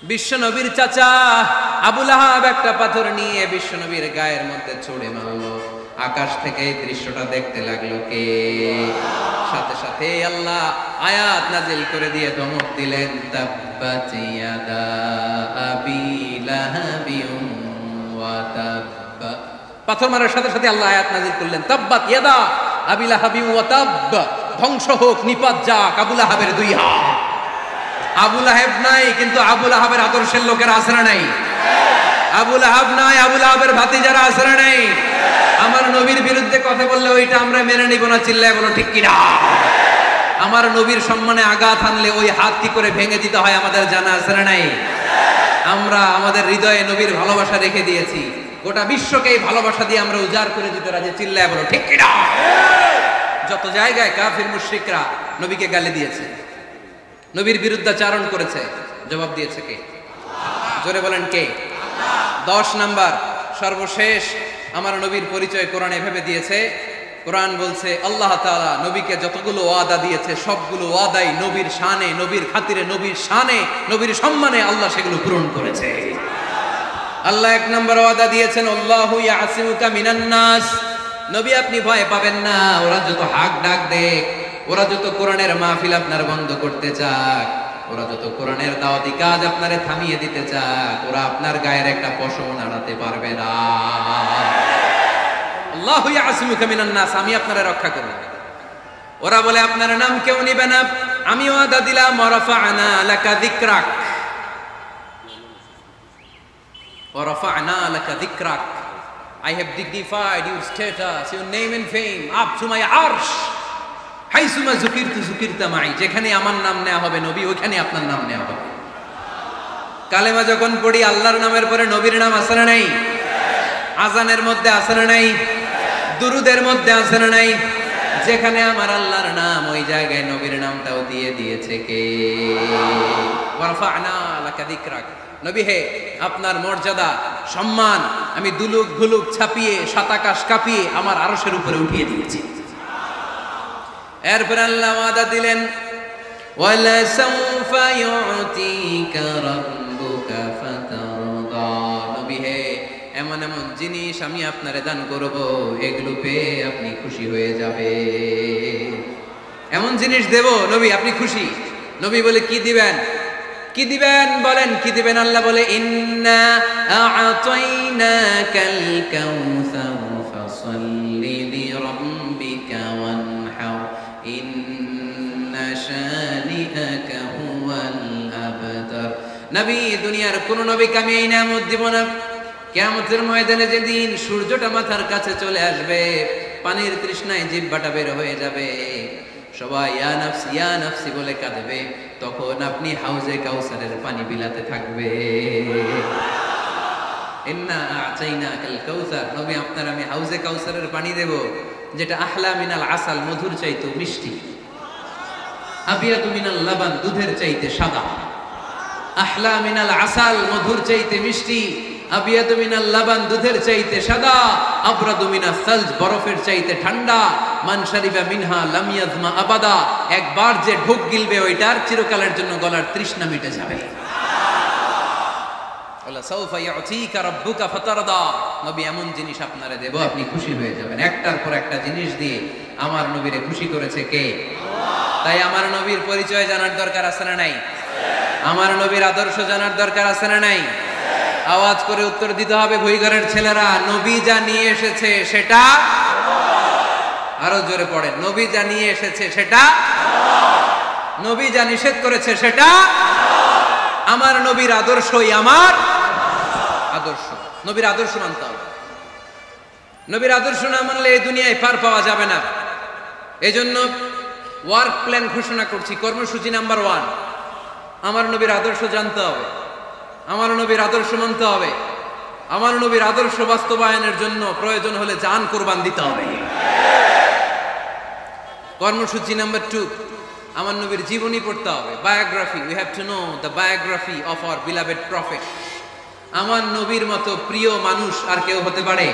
বিশ্ব নবীর চাচা আবু লাহাব একটা পাথর নিয়ে বিশ্ব নবীর গায়ের মধ্যে ছুঁড়ে মারলো। আকাশ থেকে এই দৃশ্যটা দেখতে লাগলো কে? সাথে সাথে আল্লাহ আয়াত নাজিল করে দিয়ে ধমক দিলেন, তাব্বাত ইয়াদা আবি লাহাবিন ওয়া তাব্ব। পাথর মারার সাথে সাথে আল্লাহ আয়াত নাজিল করলেন, তাব্বাত ইয়াদা আবি লাহাবিন ওয়া তাব্ব, ধ্বংস হোক, নিপাত যাক আবু লাহাবের দুই হাত। আবু লাহাব নাই, কিন্তু আবু লাহাবের আদর্শের লোকেরা আছে না নাই? আবু লাহাব নাই, আবু লাহাবের ভাতিজারা আছে না নাই? আমার নবীর বিরুদ্ধে কথা বললে ওইটা আমরা মেনে নিব না, চিল্লায় বলো ঠিক কিনা? আমার নবীর সম্মানে আঘাত আনলে ওই হাত কি করে ভেঙে দিতে হয় আমাদের জানা আছে না নাই? আমরা আমাদের হৃদয়ে নবীর ভালোবাসা রেখে দিয়েছি, গোটা বিশ্বকে এই ভালোবাসা দিয়ে আমরা উজাড় করে দিতে রাজি, চিল্লায় বলো ঠিক কিনা? যত জায়গায় কাফির মুশরিকরা নবীকে গালি দিয়েছে, নবীর বিরুদ্ধাচারণ করেছে, জবাব দিয়েছে কে? জোরে বলেন কে? 10 নাম্বার সর্বশেষ আমার নবীর পরিচয় কোরআন এভাবে দিয়েছে। কোরআন বলছে আল্লাহ তাআলা নবীকে যতগুলো ওয়াদা দিয়েছে সবগুলো ওয়াদাই নবীর শানে, নবীর খাতিরে, নবীর শানে, নবীর সম্মানে আল্লাহ সেগুলো পূরণ করেছে। আল্লাহ 1 নম্বর ওয়াদা দিয়েছেন, আল্লাহু ইয়াসিমুকা মিনান নাস। নবী আপনি ভয় পাবেন না, ওরা যত হাক ডাক দেখ, ওরা যত কোরআনের মাহফিল আপনার বন্ধ করতে চাক, ওরা যত কোরআনের দাওয়াতি কাজ আপনারে থামিয়ে দিতে চাক, ওরা আপনার গায়ের একটা পশম নাড়াতে পারবে না। আল্লাহু ইয়াসিমুকা মিনান নাস, আমি আপনারে রক্ষা করব। ওরা বলে আপনার নাম কেউ নিবে না, আমি ওয়াদা দিলাম, ওয়ারাফা'না লাকা যিকরাক, ওয়ারাফা'না লাকা যিকরাক, I have dignified your status, your name and fame up to my arsh. হাইসুমা যুকিরতু যুকিরতা মাই, যেখানে আমার নাম নেওয়া হবে নবী, ওইখানে আপনার নাম নেওয়া হবে। কালেমা যখন পড়ি আল্লাহর নামের পরে নবীর নাম আছে না নাই? আজানের মধ্যে আছে না নাই? দুরুদের মধ্যে আছে না নাই? যেখানে আমার আল্লাহর নাম, ওই জায়গায় নবীর নামটাও দিয়ে দিয়েছে কে? ওয়ারফা'না লাকা যিকরাক, নবী হে আপনার মর্যাদা সম্মান আমি দুলুক ভুলুক ছাপিয়ে, সাতাকাশ কাঁপিয়ে আমার আরশের উপরে উঠিয়ে দিয়েছি। এরপর আল্লাহ ওয়াদা দিলেন, ওয়ালা সাউফা ইউতিকা রাব্বুকা ফাতারদা, নবী হে এমন এমন জিনিস আমি আপনারে দান করব, এগুলো পেয়ে আপনি খুশি হয়ে যাবে। এমন জিনিস দেব নবী আপনি খুশি। নবী বলে কি দিবেন? কি দিবেন বলেন, কি দিবেন? আল্লাহ বলে, ইন্না আ'তাইনাকাল কাউসার ফাসাল্লি লিরাব্বিকা ওয়ানহার ইন্না শানিআকা হুয়াল আবতার। নবী দুনিয়ার কোন নবীকে আমি এই নিয়ামত দিব না। কিয়ামতের ময়দানে যেদিন সূর্যটা মাথার কাছে চলে আসবে, পানির তৃষ্ণায় জিহ্বাটা বের হয়ে যাবে, সবাই ইয়া নাফসি ইয়া নাফসি বলে কাঁদবে, তখন আপনি হাউজে কাউসারের পানি বিলাতে থাকবে। ইন্না আ'তাইনাকাল কাউসার, নবী আপনার আমি হাউজে কাউসারের পানি দেব, যেটা আহলা মিনাল আসাল, মধুর চাইতে মিষ্টি, আবিয়াতু মিনাল লাবান, দুধের চাইতে সাদা। আহলা মিনাল আসাল, মধুর চাইতে মিষ্টি, আবিয়াতু মিনাল লাবান, দুধের চাইতে সাদা, আবরাদু মিনাস সালজ, বরফের চাইতে ঠান্ডা, মান শারিবা মিনহা লাম ইয়াজমা আবাদা, একবার যে ঢোক গিলবে ওইটার চিরকালের জন্য গলার তৃষ্ণা মিটে যাবে। ওয়ালা সাউফা ইউতিকা রাব্বুকা ফাতারদা, নবী এমন জিনিস আপনারে দেব আপনি খুশি হয়ে যাবেন। একটার পর একটা জিনিস দিয়ে আমার নবীরে খুশি করেছে কে? আল্লাহ। তাই আমার নবীর পরিচয় জানার দরকার আছে না নাই? আমার নবীর আদর্শ জানার দরকার আছে না নাই? আওয়াজ করে উত্তর দিতে হবে ভুইঘরের ছেলেরা, নবী যা নিয়ে এসেছে সেটা আল্লাহ। আরো জোরে পড়েন, নবী যা নিয়ে এসেছে সেটা আল্লাহ। নবী যা নিষেধ করেছে সেটা আল্লাহ। আমার নবীর আদর্শই আমার আদর্শ। নবীর আদর্শ মানতে হবে। নবীর আদর্শ না মানলে এই দুনিয়ায় পার পাওয়া যাবে না। এজন্য ওয়ার্ক প্ল্যান ঘোষণা করছি, কর্মসূচি নাম্বার 1, আমার নবীর আদর্শ জানতে হবে, আমার নবীর আদর্শ মানতে হবে, আমার নবীর আদর্শ বাস্তবায়নের জন্য প্রয়োজন হলে জান কোরবান দিতে হবে। কর্মসূচি নাম্বার 2, আমার নবীর জীবনী পড়তে হবে, biography. We have to know the biography of our beloved prophet. আমার নবীর মতো প্রিয় মানুষ আর কেউ হতে পারে?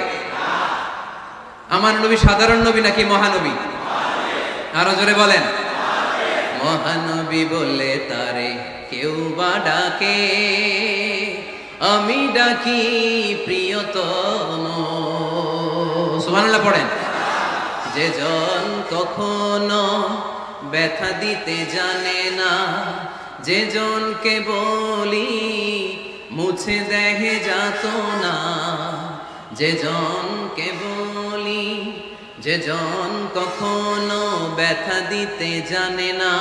আমার নবী সাধারণ নবী নাকি মহানবী? আরো জোরে বলেন, মহানবী বলে তারে কেউ বা ডাকে। আমি ডাকি প্রিয়তম। সুবহানাল্লাহ পড়েন। যে জন কখনো ব্যথা দিতে জানে না, যে জনকে বলি মুছে দেহে যাত না, যে জনকে বলি, যে জন কখনো ব্যথা দিতে জানে না,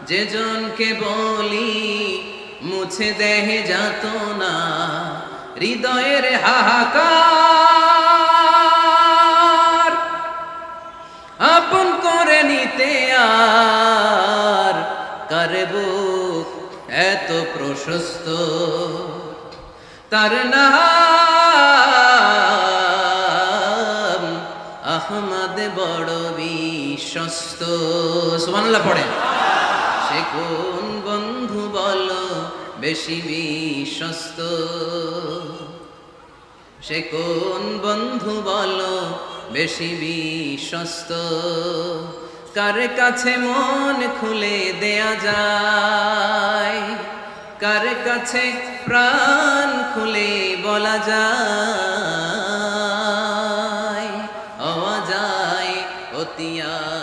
যে জনকে বলি মুছে দেহে যাত না, হৃদয়ের হাহাকার আপন করে নিতে আর কারে বুক এত প্রশস্ত, তার নাম আহমদ বড় বিশ্বস্ত। সুবহানাল্লাহ পড়েন। সে কোন বন্ধু বলো বেশি বিশ্বস্ত, সে কোন বন্ধু বলো বেশি বিশ্বস্ত, কার কাছে মন খুলে দেয়া যায়, কার কাছে প্রাণ খুলে বলা যায়, হওয়া যায় অতি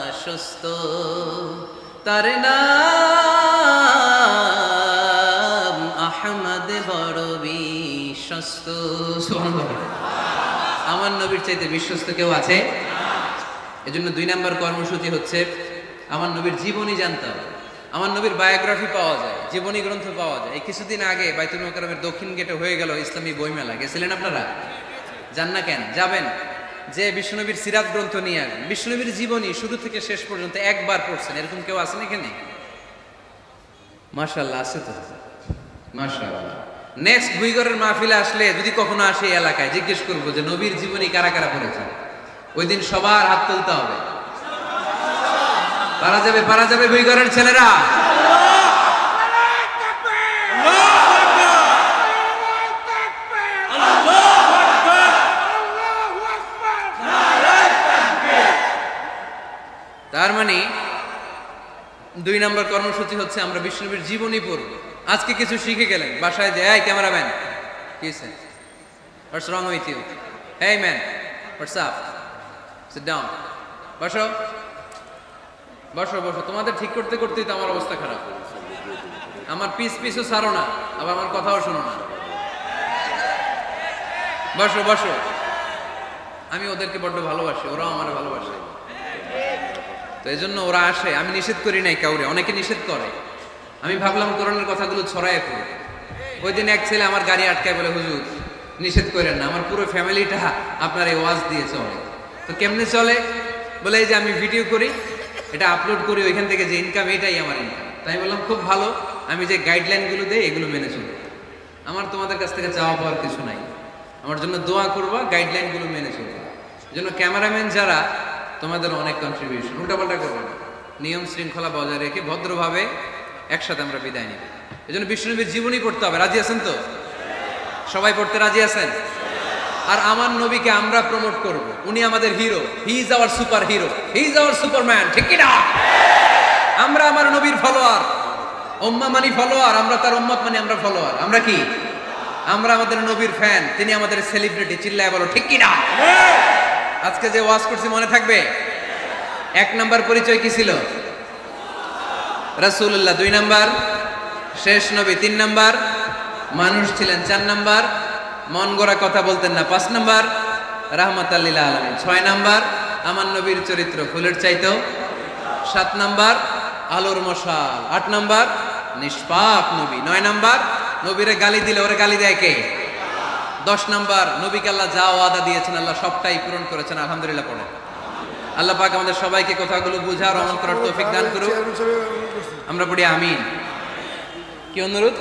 আশ্বস্ত, তার নাম আহমদ বড় বিশ্বস্ত। আমার নবীর চাইতে বিশ্বস্ত কেউ আছে? এজন্য 2 নম্বর কর্মসূচি হচ্ছে আমার নবীর জীবনী জানতে হবে। আমার নবীর বায়োগ্রাফি পাওয়া যায়, জীবনী গ্রন্থ পাওয়া যায়। এই কিছুদিন আগে বাইতুল মোকাররমের দক্ষিণ গেটে হয়ে গেল ইসলামী বইমেলা। গেছিলেন আপনারা? যান না কেন? যাবেন। যে বিশ্বনবীর সিরাত গ্রন্থ নিয়ে আসবেন, বিশ্বনবীর জীবনী শুরু থেকে শেষ পর্যন্ত একবার পড়ছেন, এরকম কেউ আছেন এখানে? মাশাআল্লাহ, আছে তো, মাশাআল্লাহ। নেক্সট বুইগরের মাহফিলে আসলে যদি কখনো আসে এই এলাকায়, জিজ্ঞেস করবো যে নবীর জীবনী কারা কারা পড়েছেন। ওই দিন সবার হাত তুলতে হবে। পারা যাবে, পারা যাবে বুইগরের ছেলেরা? তার মানে 2 নম্বর কর্মসূচি হচ্ছে আমরা বিশ্বনবীর জীবনী পড়ব। আজকে কিছু শিখে গেলেন, বাসায় যে এই ক্যামেরাম্যান কি হইছে, what's wrong with you, hey man what's up, sit down, বসো বসো বসো। তোমাদের ঠিক করতে করতেই তো আমার অবস্থা খারাপ। আমার পিছও ছাড়ো না, আবার আমার কথাও শোনো না। বসো বসো। আমি ওদেরকে বড্ড ভালোবাসি, ওরাও আমার ভালোবাসে, তো এই জন্য ওরা আসে। আমি নিষেধ করি নাই কাউরে, অনেকে নিষেধ করে। আমি ভাবলাম কোরআনের কথাগুলো ছড়ায় পড়ে। ওই দিন এক ছেলে আমার গাড়ি আটকায় বলে, হুজুর নিষেধ করেন না, আমার পুরো ফ্যামিলিটা আপনার এই ওয়াজ দিয়ে চলে। তো কেমনে চলে? বলে এই যে আমি ভিডিও করি, এটা আপলোড করি, ওইখান থেকে যে ইনকাম, এটাই আমার ইনকাম। তাই বললাম খুব ভালো, আমি যে গাইডলাইনগুলো দেই এগুলো মেনে চলবে। আমার তোমাদের কাছ থেকে চাওয়া পাওয়ার কিছু নাই, আমার জন্য দোয়া করবা, গাইডলাইনগুলো মেনে চলবে। এই জন্য ক্যামেরাম্যান যারা, তোমাদের অনেক কন্ট্রিবিউশন, উল্টাপাল্টা করবে না, নিয়ম শৃঙ্খলা বজায় রেখে ভদ্রভাবে একসাথে আমরা বিদায় নিব। এই জন্য বিশ্বনবীর জীবনী পড়তে হবে। রাজি আছেন তো? সবাই পড়তে রাজি আছেন? আর আমার নবীকে আমরা প্রমোট করব, উনি আমাদের hero, he is our super hero, he is our Superman, ঠিক কি না? আমরা আমার নবীর ফলোয়ার, উম্মাহ মানে ফলোয়ার, আমরা তার উম্মত মানে আমরা ফলোয়ার। আমরা কি? আমরা আমাদের নবীর ফ্যান, তিনি আমাদের সেলিব্রিটি। চিল্লায় বলো ঠিক কি না? আজকে যে ওয়াজ করছি মনে থাকবে? 1 নাম্বার পরিচয় কি ছিল? রাসূলুল্লাহ। 2 নাম্বার শেষ নবী। 3 নাম্বার মানুষ ছিলেন। 4 নাম্বার মন গড়া কথা বলতেন না। 5 নাম্বার রাহমাতাল লিল আলামিন। 6 নাম্বার আমার নবীর চরিত্র ফুলের চাইতেও। 7 নাম্বার আলোর মশাল। 8 নাম্বার নিষ্পাপ নবী। 9 নাম্বার নবীরে গালি দিলে ওরে গালি দেয় কে? 10 নাম্বার নবীকে আল্লাহ যা ওয়াদা দিয়েছেন আল্লাহ সবটাই পূরণ করেছেন। আলহামদুলিল্লাহ পড়ে। আল্লাহ পাক আমাদের সবাইকে কথাগুলো বুঝার, আমল করার তৌফিক দান করুক। আমরা পড়ি আমিন। কি অনুরোধ?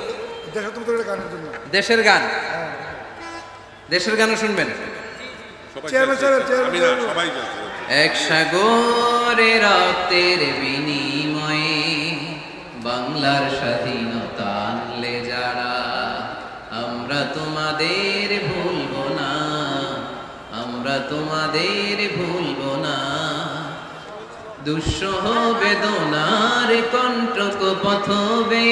দেশের গান, দেশের গানও শুনবেন। এক সাগরে রক্তের বিনিময়ে বাংলার স্বাধীনতা আনলে যারা, আমরা তোমাদের ভুলবো না, আমরা তোমাদের ভুলবো না। দুঃসহ বেদনার কণ্টক পথবে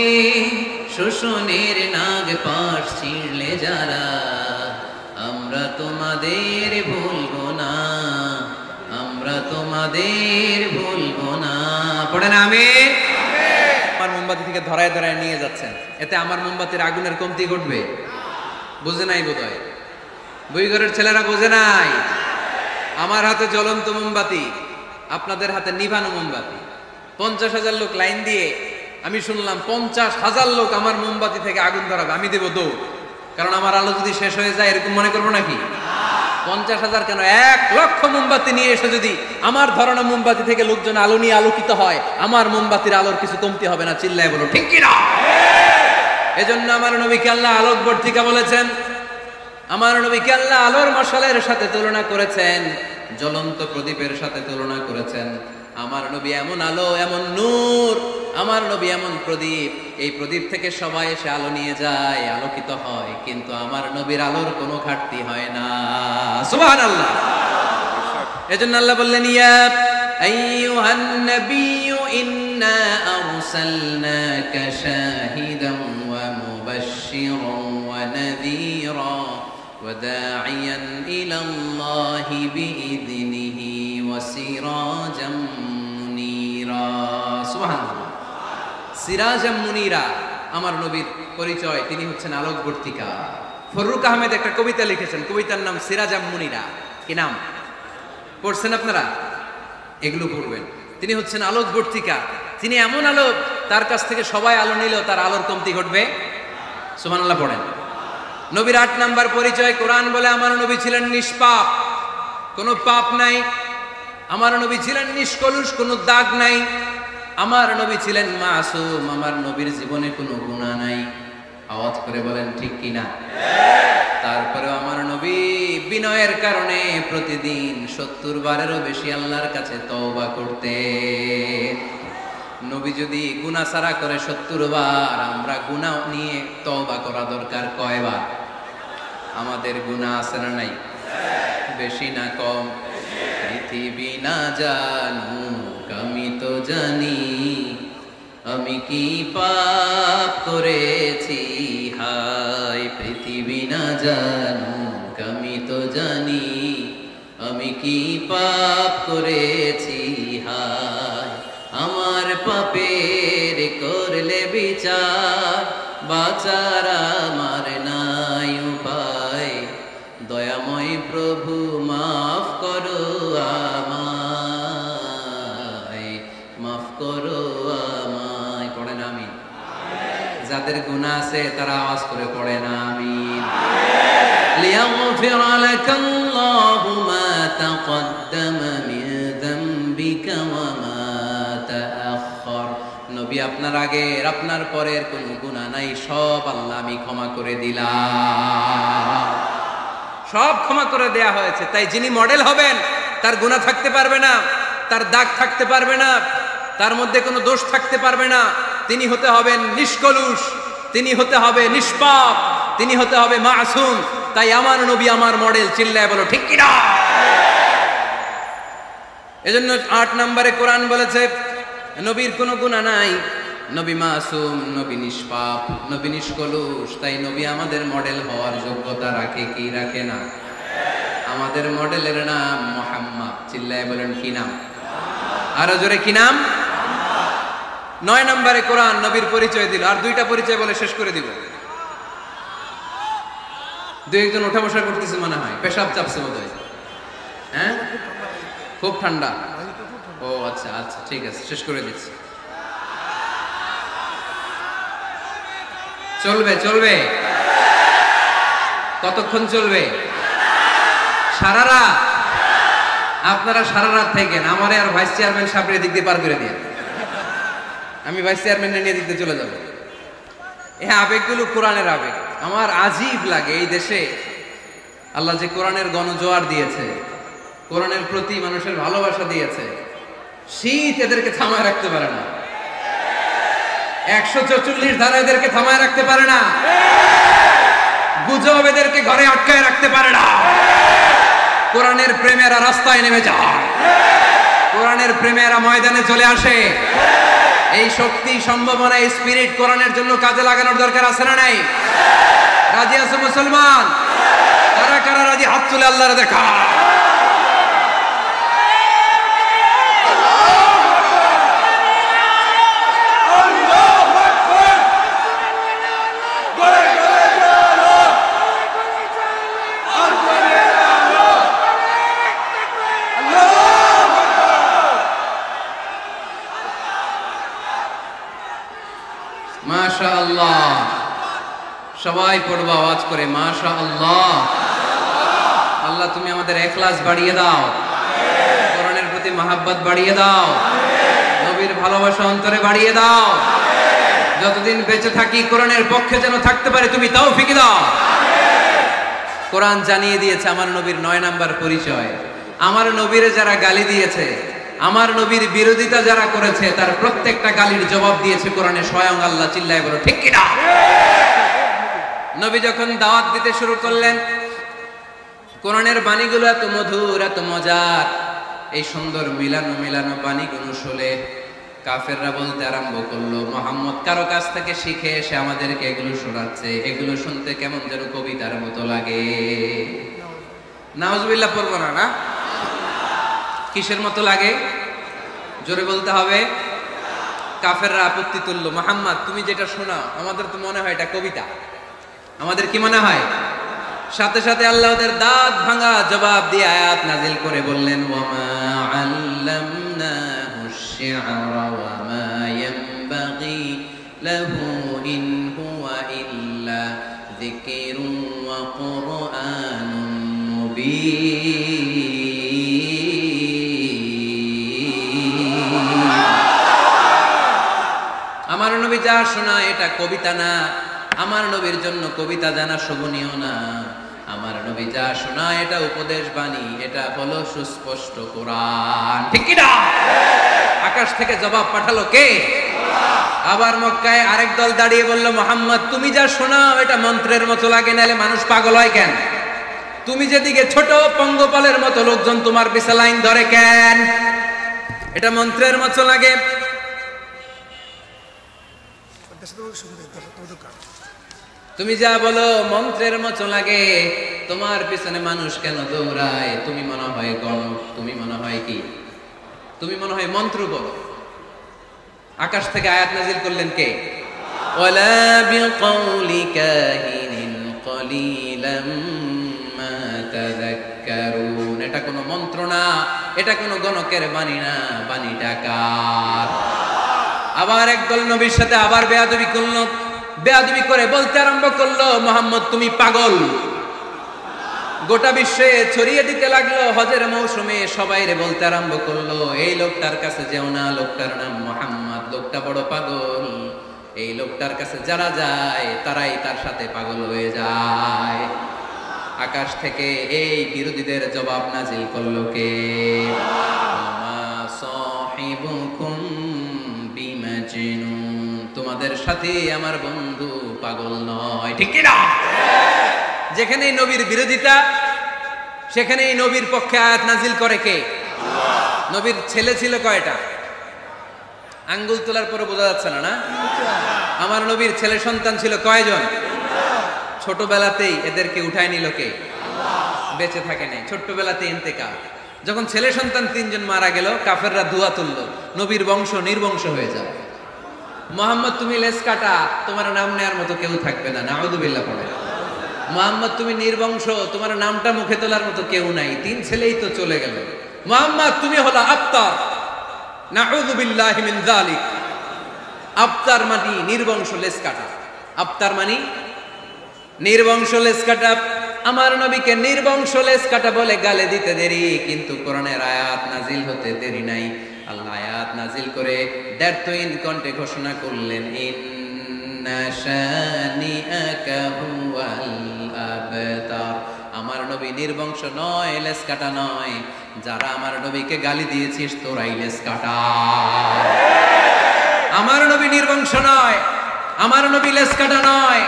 শোষণের নাগ পাশ ছিঁড়লে যারা, আমরা তোমাদের ভুলবো না, আমরা তোমাদের ভুলবো না। পড়েন আমিন। আমার মোমবাতি থেকে ধরায় ধরায় নিয়ে যাচ্ছেন, এতে আমার মোমবাতির আগুনের কমতি ঘটবে? বুঝে নাই বোধহয়, বুইঘরের ছেলেরা বোঝে নাই। আমার হাতে জ্বলন্ত মোমবাতি, আপনাদের হাতে নিভানো মোমবাতি। 50,000 লোক লাইন দিয়ে, আমি শুনলাম 50,000 লোক আমার মোমবাতি থেকে আগুন ধরাবে, আমি দেব দৌড়। কারণ আমার আলো যদি শেষ হয়ে যায় এরকম মনে করবো নাকি? 50,000 কেন, 1,00,000 মোমবাতি নিয়ে এসে যদি আমার ধরানো মোমবাতি থেকে লোকজন আলো নিয়ে আলোকিত হয়, আমার মোমবাতির আলোর কিছু কমতি হবে না। চিল্লায় বলো ঠিক কিনা? এজন্য আমার নবীকে আল্লাহ আলোকবর্তিকা বলেছেন। আমার নবীকে আল্লাহ আলোর মশালের সাথে তুলনা করেছেন, জ্বলন্ত প্রদীপের সাথে তুলনা করেছেন। আমার নবী এমন আলো, এমন নূর, আমার নবী এমন প্রদীপ, এই প্রদীপ থেকে সবাই এসে আলো নিয়ে যায়, আলোকিত হয়, কিন্তু আমার নবীর আলোর কোনো ঘাটতি হয় না। সুবহানাল্লাহ। এজন্য আল্লাহ বললেন, ইয়া আইয়ুহান নাবিয়্যু ইন্না আরসালনাকা শাহিদান ওয়া মুবাশশিরান ওয়া নাযীরা ওয়া দাঈয়ান ইলাল্লাহি বিইযনিহি ওয়া সিরাজাম মুনীরা। সুবহানাল্লাহ। সিরাজাম মুনীরা, আমার নবীর পরিচয়, তিনি হচ্ছেন আলোকবর্তিকা। ফররুক আহমেদ একটা কবিতা লিখেছেন, কবিতার নাম সিরাজাম মুনীরা। কি নাম? পড়ছেন আপনারা? এগুলো পড়বেন। তিনি হচ্ছেন আলোকবর্তিকা, তিনি এমন আলো, তার কাছ থেকে সবাই আলো নিলেও তার আলোর কমতি ঘটবে। সুবহানাল্লাহ পড়েন। নবীর 8 নাম্বার পরিচয়, কোরআন বলে আমার নবী ছিলেন নিষ্পাপ, কোনো পাপ নাই। আমার নবী ছিলেন নিষ্কলুষ, কোনো দাগ নাই। আমার নবী ছিলেন মাসুম, আমার নবীর জীবনে কোনো গুনাহ নাই। আওয়াজ করে বলেন ঠিক কিনা? তারপরেও আমার নবী বিনয়ের কারণে প্রতিদিন 70 বারেরও বেশি আল্লাহর কাছে তওবা করতেন। নবী যদি গুনাহ সারা করে 70 বার, আমরা গুনাহ নিয়ে তওবা করা দরকার কয়বার? আমাদের গুনাহ আছে না নাই? বেশি না কম? পৃথিবী না জানুক আমি তো জানি, আমি কি পাপ করেছি হায়। পৃথিবী না জানুক আমি তো জানি, আমি কি পাপ করেছি হায়। আমার পাপের করলে বিচার, বাঁচার আমার নাই উপায়। দয়াময় প্রভু মাফ করো আমায়, মাফ করো আমায়। পড়েন আমিন। যাদের গুনাহ আছে তারা আওয়াজ করে পড়েন আমিন। লিয়াগফির লাকাল্লাহু মা তাকদ্দামা মিন যামবিকা ওয়া মা তাআখার। নবী আপনার আগের আপনার পরের কোনো গুনাহ নাই, সব আল্লাহ আমি ক্ষমা করে দিলাম, সব ক্ষমা করে দেয়া হয়েছে। তাই যিনি মডেল হবেন তার গুনাহ থাকতে পারবে না, তার দাগ থাকতে পারবে না, তার মধ্যে কোনো দোষ থাকতে পারবে না। তিনি হতে হবেন নিষ্কলুষ, তিনি হতে হবে নিষ্পাপ, তিনি হতে হবে মাসুম। তাই আমার নবী আমার মডেল। চিল্লায় বলো ঠিক কিনা? এজন্য 8 নম্বরে কোরআন বলেছে নবীর কোনো গুনাহ নাই, নবী মাসুম, নবী নিষ্পাপ, নবী নিষ্কলুষ। তাই নবী আমাদের মডেল হওয়ার যোগ্যতা রাখে কি রাখে না? আমাদের মডেলের নাম মুহাম্মদ। চিল্লায় বলেন কি নাম? আরো জোরে কি নাম? 9 নম্বরে কোরআন নবীর পরিচয় দিল। আর 2টা পরিচয় বলে শেষ করে দিব। 2-1 ওঠা বসা করতেছে মনে হয়, পেশাব চাপছে বোধহয়। হ্যাঁ, খুব ঠান্ডা। ও আচ্ছা আচ্ছা, ঠিক আছে, শেষ করে দিচ্ছি। চলবে চলবে? কতক্ষণ চলবে? সারা রাত? আপনারা সারা রাত থাকেন, আমারে আর ভাইস চেয়ারম্যান সাহেবের দিক দিয়ে পার করে দিয়ে, আমি ভাইস চেয়ারম্যানের নিয়ে দিক দিয়ে চলে যাব। এই আবেগগুলো কোরআনের আবেগ। আমার আজীব লাগে এই দেশে আল্লাহ যে কোরআনের গণজোয়ার দিয়েছে, কোরআনের প্রতি মানুষের ভালোবাসা দিয়েছে, শীত এদেরকে থামায় রাখতে পারে না। 144 ধারা এদেরকে থামায় রাখতে পারে না। গুজব এদেরকে ঘরে আটকায় রাখতে পারে না। কোরআনের প্রেমেরা রাস্তায় নেমে যায়, কোরআনের প্রেমেরা ময়দানে চলে আসে। এই শক্তি, সম্ভাবনা, স্পিরিট কোরআনের জন্য কাজে লাগানোর দরকার আছে না নাই? রাজি আছে মুসলমান? কারা কারা রাজি হাত তুলে আল্লাহর দেখা। মাশাআল্লাহ, সবাই পড়বো আওয়াজ করে মাশাআল্লাহ। আল্লাহ তুমি আমাদের ইখলাস বাড়িয়ে দাও, কোরআনের প্রতি মহব্বত বাড়িয়ে দাও, নবীর ভালোবাসা অন্তরে বাড়িয়ে দাও। যতদিন বেঁচে থাকি কোরআনের পক্ষে যেন থাকতে পারে তুমি তৌফিক দাও। কোরআন জানিয়ে দিয়েছে আমার নবীর 9 নাম্বার পরিচয়। আমার নবীরে যারা গালি দিয়েছে, আমার নবীর বিরোধিতা যারা করেছে, তার প্রত্যেকটা গালির জবাব দিয়েছে কোরআনে স্বয়ং আল্লাহ। চিল্লায় বলো ঠিক কিনা? নবী যখন দাওয়াত দিতে শুরু করলেন, কোরআনের বাণীগুলো এত মধুর, এত মজার, এই সুন্দর মিলানো মিলানো বাণীগুলো শুনে কাফেররা বলতে আরম্ভ করলো, মুহাম্মদ কারো কাছ থেকে শিখে এসে আমাদেরকে এগুলো শোনাচ্ছে, এগুলো শুনতে কেমন যেন কবিতার মতো লাগে। নাউজুবিল্লাহ পড়বো না? না, কিসের মতো লাগে? জোরে বলতে হবে। কাফেররা আপত্তি তুললো, মুহাম্মদ তুমি যেটা শোনাও আমাদের তো মনে হয় এটা কবিতা। আমাদের কি মনে হয়? সাথে সাথে আল্লাহ ওদের দাঁত ভাঙা জবাব দিয়ে আয়াত নাজিল করে বললেন, ওয়ামা আল্লামনাহু আশ-শি'রা ওয়ামা ইয়ানবাগি লাহু ইন হুয়া ইল্লা যিকরুন ওয়া কুরআনুন মুবিন। আমার নবী যা শোনায় এটা কবিতা না, আমার নবীর জন্য কবিতা জানা শোভনীয় না। আমার নবী যা শোনায় এটা উপদেশ বাণী, এটা হলো সুস্পষ্ট কোরআন। ঠিক কি না? আকাশ থেকে জবাব পাঠালো কে? আবার মক্কায় আরেক দল দাঁড়িয়ে বলল, মুহাম্মদ তুমি যা শোনাও এটা মন্ত্রের মতো লাগে, নাহলে মানুষ পাগল হয় কেন? তুমি যেদিকে ছোট পঙ্গপালের মতো লোকজন তোমার পিছে লাইন ধরে কেন? এটা মন্ত্রের মতো লাগে। তুমি যা বলো মন্ত্রের মতো লাগে, তোমার পিছনে মানুষ কেন দৌড়ায়? তুমি মনে হয় গণক, তুমি মনে হয় কি? তুমি মনে হয় মন্ত্র বলো। আকাশ থেকে আয়াত নাজিল করলেন কে? ওয়ালা বিকাউলি কাহিনিন কলিলাম মা তাযাক্কারুন। এটা কোনো মন্ত্র না, এটা কোনো গণকের বাণী না, বাণীটা কার? আবার একদল নবীর সাথে আবার বেয়াদবি করলো, বেয়াদবি করে বলতে আরম্ভ করলো, মুহাম্মদ তুমি পাগল। গোটা বিশ্বে ছড়িয়ে দিতে লাগলো। হজের মৌসুমে সবাইরে বলতে আরম্ভ করলো, এই লোকটার কাছে যেও না, লোকটার নাম মুহাম্মদ, লোকটা বড় পাগল। এই লোকটার কাছে যারা যায় তারাই তার সাথে পাগল হয়ে যায়। আকাশ থেকে এই বিরোধীদের জবাব নাজিল করলো কে? মা সাহিবুকুম বিমাজনুন। তোমাদের সাথে আমার বন্ধু পাগল নয়। ঠিক কি না? যেখানেই নবীর বিরোধিতা, সেখানেই নবীর পক্ষে আয়াত নাজিল করে কে? নবীর ছেলে ছিল কয়টা? আঙ্গুল তোলার পরে বোঝা যাচ্ছে না? না, আমার নবীর ছেলে সন্তান ছিল কয়জন? ছোটবেলাতেই এদেরকে উঠায় নিল কে? বেঁচে থাকে নাই, ছোট্টবেলাতে ইন্তেকাল। যখন ছেলে সন্তান 3 জন মারা গেল, কাফেররা ধোয়া তুললো, নবীর বংশ নির্বংশ হয়ে যাবে। মুহাম্মদ তুমি লেস কাটা, তোমার নাম নেয়ার মতো কেউ থাকবে না। নাউযুবিল্লাহ পড়ে। মুহাম্মদ তুমি নির্বংশ, তোমার নামটা মুখে তোলার মতো কেউ নাই। 3 ছেলেই তো চলে গেল। মুহাম্মদ তুমি হলো আবতার। নাউযুবিল্লাহি মিন যালিক। আবতার মানে নির্বংশ, লেস কাটা। আবতার মানে নির্বংশ, লেস কাটা। আমার নবীকে নির্বংশ লেস কাটা বলে গালে দিতে দেরি, কিন্তু কোরআনের আয়াত নাজিল হতে দেরি নাই। আল্লাহ আয়াত নাজিল করে দ্ব্যর্থহীন কণ্ঠে ঘোষণা করলেন, ইন্না শানিআকা হুয়াল আবতার। আমার নবী নির্বংশ নয়, লেস কাটা নয়। যারা আমার নবীকে গালি দিয়েছিস তোরাই লেস কাটা। আমার নবী নির্বংশ নয়, আমার নবী লেস কাটা নয়।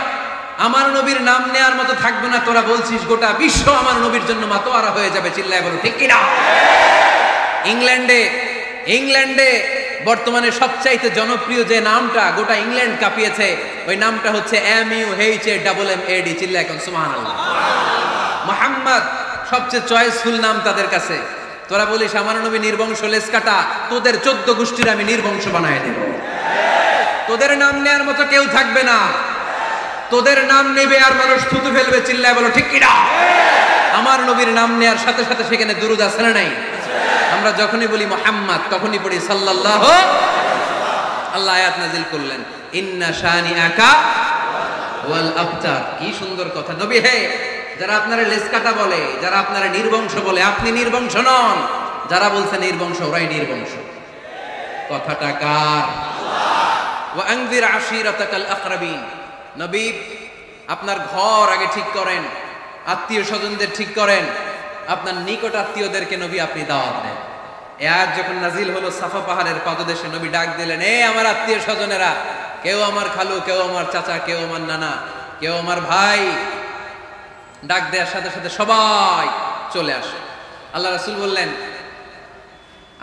আমার নবীর নাম নেয়ার মতো থাকবে না। তোরা বলছিস গোটা বিশ্ব আমার নবীর জন্য মাতোয়ারা হয়ে যাবে। চিল্লায় বলো ঠিক কিনা? ইংল্যান্ডে বর্তমানে সবচাইতে জনপ্রিয় যে নামটা গোটা ইংল্যান্ড কাঁপিয়েছে, ওই নামটা হচ্ছে MUHAMMAD। চিল্লা এখন সুবহানাল্লাহ। মুহাম্মদ সবচেয়ে চয়েসফুল নাম তাদের কাছে। তোরা বলিস আমার নবী নির্বংশ, লেজ কাটা, তোদের 14 গোষ্ঠীর আমি নির্বংশ বানায় দেব। তোদের নাম নেয়ার মতো কেউ থাকবে না। তোদের নাম নেবে আর মানুষ থুতু ফেলবে। চিল্লায় বলো ঠিক কিনা? আমার নবীর নাম নেয়ার সাথে সাথে সেখানে দুরূদ আছে না নাই? আমরা যখনই বলি মুহাম্মদ তখনই পড়ি সাল্লাল্লাহু। আল্লাহ আয়াত নাযিল করলেন, ইন্না শানিআকা ওয়াল আবতার। কি সুন্দর কথা। নবী হে, যারা আপনারা লেজ কাটা বলে, যারা আপনারা নির্বংশ বলে, আপনি নির্বংশ নন। যারা বলছে নির্বংশ, ওরাই নির্বংশ। কথাটা কার? ওয়া আনজির আশিরাতাকাল আকরাবিন। নবী, আপনার ঘর আগে ঠিক করেন, আত্মীয় স্বজনদের ঠিক করেন, আপনার নিকট আত্মীয়দেরকে নবী আপনি দাওয়াত দেন। এই আয়াত যখন নাজিল হলো, সাফা পাহাড়ের পাদদেশে নবী ডাক দিলেন, এ আমার আত্মীয় স্বজনেরা, কেউ আমার খালু, কেউ আমার চাচা, কেউ আমার নানা, কেউ আমার ভাই। ডাক দেওয়ার সাথে সাথে সবাই চলে আসে। আল্লাহ রাসূল বললেন,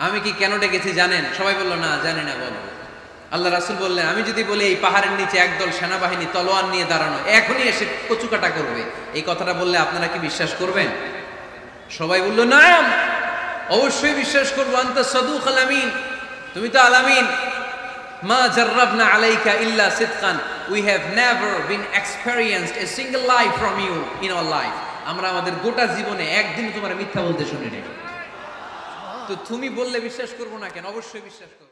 আমি কি কেন ডেকেছি জানেন? সবাই বলল, না জানি না, বলো। আল্লাহ রাসূল বললেন, আমি যদি বলি এই পাহাড়ের নিচে একদল সেনাবাহিনী তলোয়ার নিয়ে দাঁড়ানো, এখনই এসে কচুকাটা করবে, এই কথাটা বললে আপনারা কি বিশ্বাস করবেন? সবাই বলল, না, অবশ্যই বিশ্বাস করবো। আনতা সাদুকুল আমিন, তুমি তো আলামিন। মা জাররাবনা আলাইকা ইল্লা সিদকান, we have never been experienced a single life from you in our life. আমরা আমাদের গোটা জীবনে একদিন তোমার মিথ্যা বলতে শুনি নাই। তো তুমি বললে বিশ্বাস করবো না কেন? অবশ্যই বিশ্বাস করবো।